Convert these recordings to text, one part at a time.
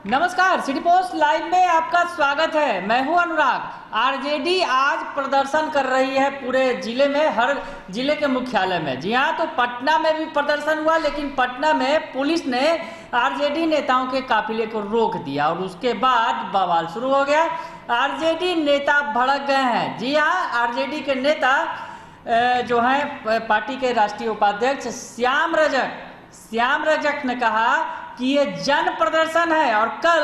नमस्कार, city post live में आपका स्वागत है। मैं हूं अनुराग। आरजेडी आज प्रदर्शन कर रही है पूरे जिले में, हर जिले के मुख्यालय में। जी हाँ, तो पटना में भी प्रदर्शन हुआ, लेकिन पटना में पुलिस ने आरजेडी नेताओं के काफिले को रोक दिया और उसके बाद बवाल शुरू हो गया। आरजेडी नेता भड़क गए हैं। जी हाँ, आरजेडी के नेता जो हैं पार्टी के राष्ट्रीय उपाध्यक्ष श्याम रजक ने कहा कि ये जन प्रदर्शन है और कल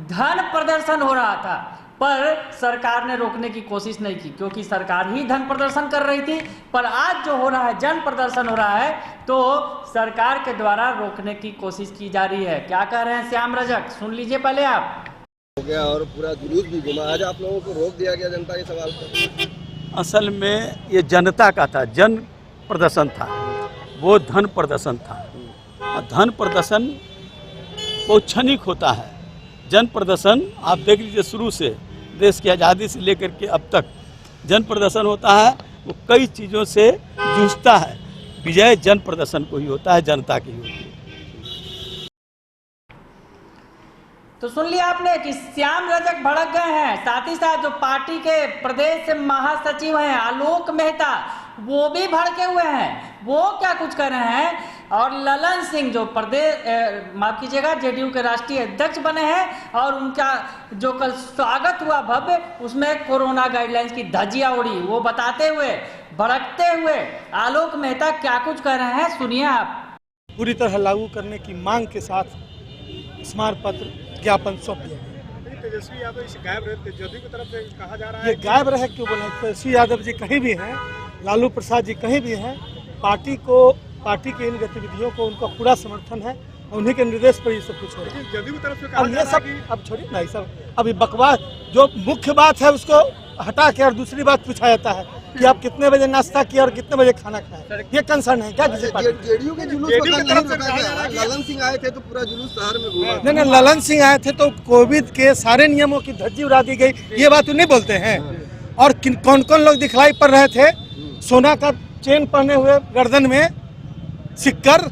धन प्रदर्शन हो रहा था, पर सरकार ने रोकने की कोशिश नहीं की, क्योंकि सरकार ही धन प्रदर्शन कर रही थी। पर आज जो हो रहा है, जन प्रदर्शन हो रहा है, तो सरकार के द्वारा रोकने की कोशिश की जा रही है। क्या कह रहे हैं श्याम रजक, सुन लीजिए पहले आप। हो गया और पूरा जुलूस भी घुमा। आज आप लोगों को रोक दिया गया जनता के सवाल पर। असल में ये जनता का था, जन प्रदर्शन था, वो धन प्रदर्शन था। और धन प्रदर्शन बहुत क्षणिक होता है। जन प्रदर्शन आप देख लीजिए, शुरू से देश की आज़ादी से लेकर के अब तक जन प्रदर्शन होता है, वो कई चीज़ों से जूझता है। विजय जन प्रदर्शन को ही होता है, जनता की होती है। तो सुन लिया आपने कि श्याम रजक भड़क गए हैं। साथ ही साथ जो पार्टी के प्रदेश महासचिव हैं आलोक मेहता, वो भी भड़के हुए हैं। वो क्या कुछ कर रहे हैं, और ललन सिंह जो प्रदेश माफ कीजिएगा जेडीयू के राष्ट्रीय अध्यक्ष बने हैं, और उनका जो कल स्वागत हुआ भव्य, उसमें कोरोना गाइडलाइंस की धज्जियां उड़ी। वो बताते हुए, भड़कते हुए आलोक मेहता क्या कुछ कर रहे हैं, सुनिए आप। पूरी तरह लागू करने की मांग के साथ स्मारक पत्र ज्ञापन सौंप दिया। तेजस्वी यादव इस गायब रहे, जदयू की तरफ से कहा जा रहा है ये गायब रहे क्यों बोले? तेजस्वी यादव जी कहीं भी हैं, लालू प्रसाद जी कहीं भी हैं, पार्टी की इन गतिविधियों को उनका पूरा समर्थन है, उन्हीं के निर्देश पर ये सब कुछ हो रहा है। जदयू की तरफ से कहा अब जा ये रहा सब है कि अब छोड़िए ना, ये सब अभी बकवास, जो मुख्य बात है उसको हटा के और दूसरी बात पूछा जाता है कि आप कितने बजे नाश्ता किया और कितने बजे खाना खाया। ये कंसर्न है क्या किसी पार्टी? जेडीयू के जुलूस को नहीं रोका गया। ललन सिंह आए थे तो पूरा जुलूस शहर में घूमा। नहीं, ललन सिंह आए थे तो कोविड के सारे नियमों की धज्जी उड़ा दी गई, ये बात नहीं बोलते हैं। और कौन कौन लोग दिखलाई पड़ रहे थे, सोना का चेन पहने हुए, गर्दन में सिक्कर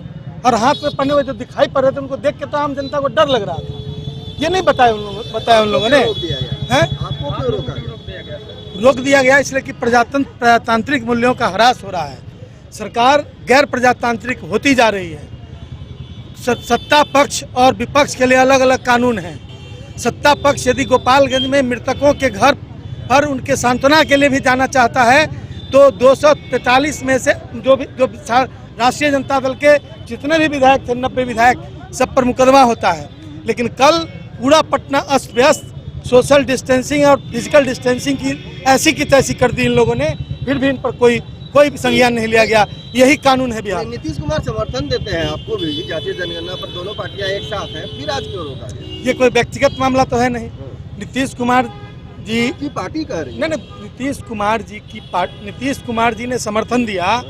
और हाथ में पहने हुए जो दिखाई पड़ रहे थे, उनको देख के तो आम जनता को डर लग रहा था। ये नहीं बताया उन लोगों ने। आपको क्यों रोका गया? रोक दिया गया इसलिए कि प्रजातांत्रिक मूल्यों का ह्रास हो रहा है। सरकार गैर प्रजातांत्रिक होती जा रही है। सत्ता पक्ष और विपक्ष के लिए अलग अलग कानून हैं। सत्ता पक्ष यदि गोपालगंज में मृतकों के घर पर उनके सांत्वना के लिए भी जाना चाहता है, तो 243 में से जो राष्ट्रीय जनता दल के जितने भी विधायक थे, 90 विधायक, सब पर मुकदमा होता है। लेकिन कल पूरा पटना अस्त व्यस्त, सोशल डिस्टेंसिंग और फिजिकल डिस्टेंसिंग की ऐसी की तैसी कर दी इन लोगों ने, फिर भी इन पर कोई संज्ञान नहीं लिया गया। यही कानून है बिहार। नीतीश कुमार समर्थन देते हैं आपको भी जातीय जनगणना पर, दोनों पार्टियां एक साथ हैं, फिर आज क्यों रोका गया? ये कोई व्यक्तिगत मामला तो है नहीं। नीतीश कुमार जी की पार्टी कह रही है। नहीं, नीतीश कुमार जी ने समर्थन दिया।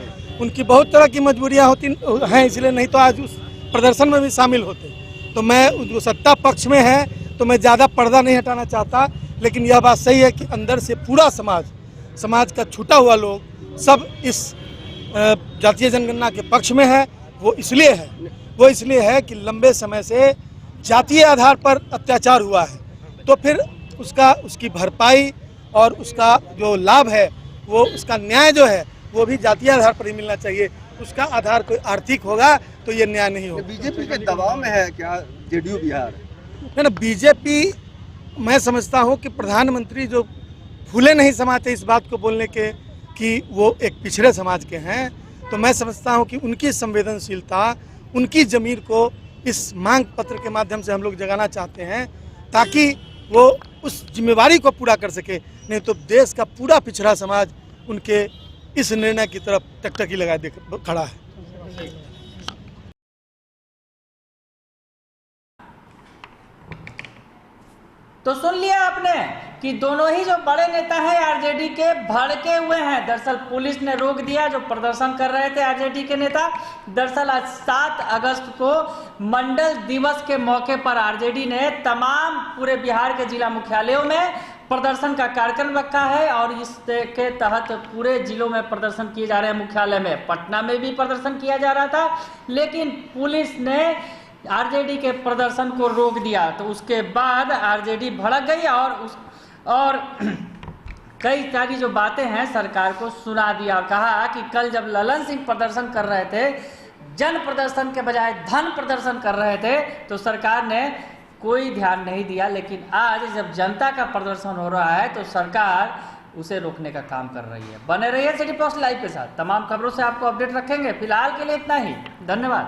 उनकी बहुत तरह की मजबूरियां होती हैं, इसलिए नहीं तो आज उस प्रदर्शन में भी शामिल होते। तो मैं जो सत्ता पक्ष में है, तो मैं ज़्यादा पर्दा नहीं हटाना चाहता, लेकिन यह बात सही है कि अंदर से पूरा समाज का छूटा हुआ लोग सब इस जातीय जनगणना के पक्ष में है। वो इसलिए है कि लंबे समय से जातीय आधार पर अत्याचार हुआ है, तो फिर उसकी भरपाई और उसका जो लाभ है, वो उसका न्याय जो है, वो भी जातीय आधार पर ही मिलना चाहिए। उसका आधार कोई आर्थिक होगा तो ये न्याय नहीं होगा। बीजेपी के दबाव में है क्या जेडीयू बिहार? नहीं, बीजेपी, मैं समझता हूँ कि प्रधानमंत्री जो फूले नहीं समाते इस बात को बोलने के कि वो एक पिछड़े समाज के हैं, तो मैं समझता हूँ कि उनकी संवेदनशीलता, उनकी ज़मीर को इस मांग पत्र के माध्यम से हम लोग जगाना चाहते हैं, ताकि वो उस जिम्मेवारी को पूरा कर सके। नहीं तो देश का पूरा पिछड़ा समाज उनके इस निर्णय की तरफ टकटकी लगाए खड़ा है। तो सुन लिया आपने कि दोनों ही जो बड़े नेता हैं आरजेडी के, भड़के हुए हैं। दरअसल पुलिस ने रोक दिया जो प्रदर्शन कर रहे थे आरजेडी के नेता। दरअसल आज 7 अगस्त को मंडल दिवस के मौके पर आरजेडी ने तमाम पूरे बिहार के जिला मुख्यालयों में प्रदर्शन का कार्यक्रम रखा है, और इसके तहत पूरे जिलों में प्रदर्शन किए जा रहे हैं। मुख्यालय में पटना में भी प्रदर्शन किया जा रहा था, लेकिन पुलिस ने आरजेडी के प्रदर्शन को रोक दिया, तो उसके बाद आरजेडी भड़क गई और कई सारी जो बातें हैं सरकार को सुना दिया और कहा कि कल जब ललन सिंह प्रदर्शन कर रहे थे, जन प्रदर्शन के बजाय धन प्रदर्शन कर रहे थे, तो सरकार ने कोई ध्यान नहीं दिया। लेकिन आज जब जनता का प्रदर्शन हो रहा है तो सरकार उसे रोकने का काम कर रही है। बने रहिए सिटी पोस्ट लाइव के साथ, तमाम खबरों से आपको अपडेट रखेंगे। फिलहाल के लिए इतना ही, धन्यवाद।